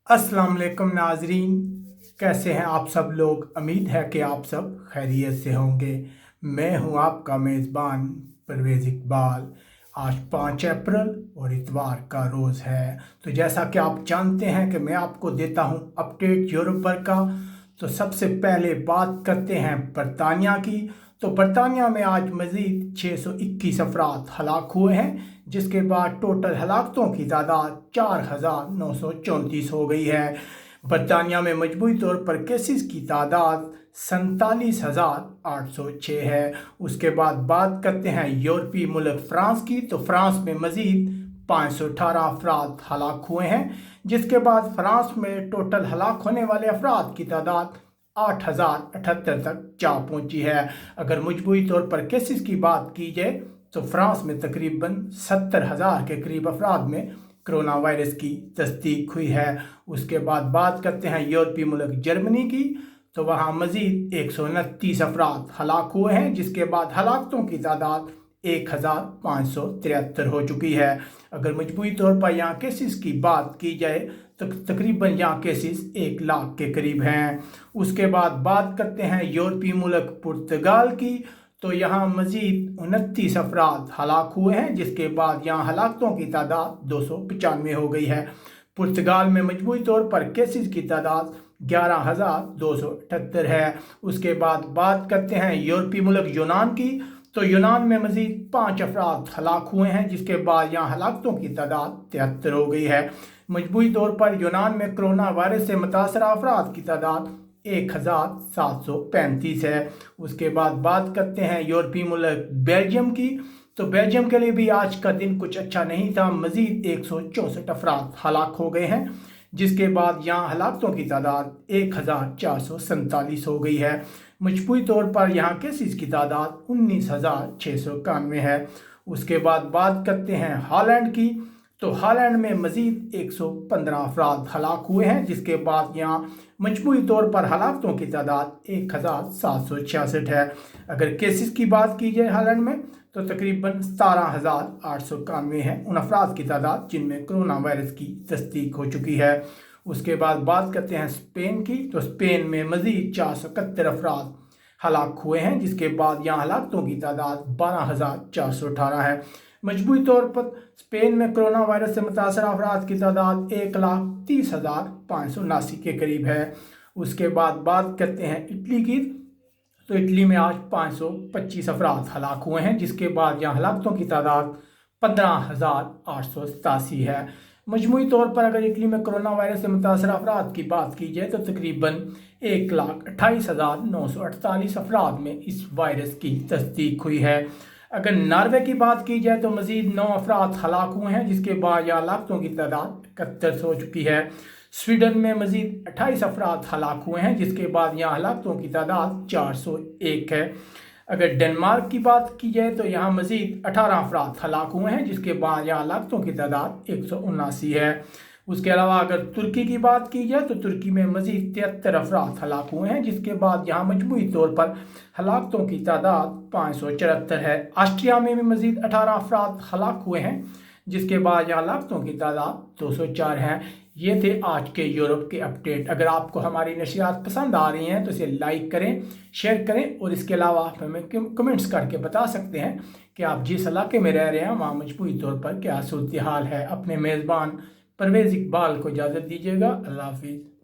अस्सलाम वालेकुम नाजरीन, कैसे हैं आप सब लोग। उम्मीद है कि आप सब खैरियत से होंगे। मैं हूं आपका मेज़बान परवेज़ इकबाल। आज 5 अप्रैल और इतवार का रोज़ है। तो जैसा कि आप जानते हैं कि मैं आपको देता हूं अपडेट यूरोप भर का। तो सबसे पहले बात करते हैं बरतानिया की। तो बरतानिया में आज मज़ीद 621 अफराद हलाक हुए हैं, जिसके बाद टोटल हलाकतों की तादाद 4,934 हो गई है। बरतानिया में मजमूई तौर पर केसेस की तादाद 47,806 है। उसके बाद बात करते हैं यूरोपीय मुल्क फ्रांस की। तो फ्रांस में मज़ीद 518 अफराद हलाक हुए हैं, जिसके बाद फ्रांस में टोटल हलाक होने वाले अफराद की तादाद 8,078 तक जा पहुंची है। अगर मजमूई तौर पर केसेस की बात की जाए तो फ्रांस में तकरीबन 70,000 के करीब अफराद में कोरोना वायरस की तस्दीक हुई है। उसके बाद बात करते हैं यूरोपीय मुल्क जर्मनी की। तो वहाँ मज़ीद 129 अफराद हलाक हुए हैं, जिसके बाद हलाकतों की तादाद 1,573 हो चुकी है। अगर मजमूई तौर पर यहाँ केसेस की बात की जाए तो तकरीबन यहाँ केसेस 1 लाख के करीब हैं। उसके बाद बात करते हैं यूरोपीय मुल्क पुर्तगाल की। तो यहाँ मज़ीद 29 अफराद हलाक हुए हैं, जिसके बाद यहाँ हलाकतों की तादाद 295 हो गई है। पुर्तगाल में मजमूई तौर पर केसेस की तादाद 11,278 है। उसके बाद बात करते हैं यूरोपीय मुल्क यूनान की। तो यूनान में मज़ीद 5 अफराद हलाक हुए हैं, जिसके बाद यहाँ हलाकतों की तादाद 73 हो गई है। मजमूई तौर पर यूनान में कोरोना वायरस से मुतासरा अफराद की तादाद 1,735 है। उसके बाद बात करते हैं यूरोपीय मुल्क बेल्जियम की। तो बेल्जियम के लिए भी आज का दिन कुछ अच्छा नहीं था। मज़ीद 164 अफराद हलाक हो गए हैं, जिसके बाद यहाँ हलाकतों की तादाद 1,447 हो गई है। मजमूई तौर पर यहाँ केसेस की तादाद 19,691 है। उसके बाद बात करते हैं हॉलैंड की। तो हॉलैंड में मज़ीद 115 अफराद हलाक हुए हैं, जिसके बाद यहाँ मजमूई तौर पर हलाकतों की तादाद 1,766 है। अगर केसेस की बात की जाए हॉलैंड में तो तकरीबन 17,891 है उन अफराद की तादाद जिनमें कोरोना वायरस की तस्दीक हो चुकी है। उसके बाद बात करते हैं स्पेन की। तो स्पेन में मज़ीद 471 अफराद हलाक हुए हैं, जिसके बाद यहाँ हलाकतों की तादाद 12,418 है। मजमूई तौर पर स्पेन में कोरोना वायरस से मुतासरा अफराद की तादाद 1,30,579 के करीब है। उसके बाद बात करते हैं इटली की। तो इटली में आज 525 अफराद हलाक हुए हैं, जिसके बाद यहाँ हलाकतों की तादाद 15,887 है। मजमूई तौर पर अगर इटली में कोरोना वायरस से मुतासर अफराद की बात की जाए तो तकरीबन 1,28,948 अफराद में इस वायरस की तस्दीक हुई है। अगर नॉर्वे की बात की जाए तो मज़ीद 9 अफराद हलाक हुए हैं, जिसके बाद यहाँ हलाकतों की तादाद 71 हो चुकी है। स्वीडन में मज़ीद 28 अफराद हलाक हुए हैं, जिसके बाद यहाँ हलाकतों की तादाद 401 है। अगर डेनमार्क की बात की जाए तो यहाँ मज़ीद 18 अफराद हलाक हुए हैं, जिसके बाद यहाँ हलाकतों की तादाद 179 है। उसके अलावा अगर तुर्की की बात की जाए तो तुर्की में मज़ीद 73 अफराद हलाक हुए हैं, जिसके बाद यहाँ मजमूई तौर पर हलाकतों की तादाद 574 है। ऑस्ट्रिया में भी मज़ीद 18 अफराद हलाक हुए हैं, जिसके बाद यहाँ हलाकतों की तादाद 204 हैं। ये थे आज के यूरोप के अपडेट। अगर आपको हमारी नशियात पसंद आ रही हैं तो इसे लाइक करें, शेयर करें और इसके अलावा आप हमें कमेंट्स करके बता सकते हैं कि आप जिस इलाके में रह रहे हैं वहाँ मजमूई तौर पर क्या सूरत हाल है। अपने मेज़बान परवेज़ इकबाल को इजाज़त दीजिएगा। अल्लाह हाफिज़।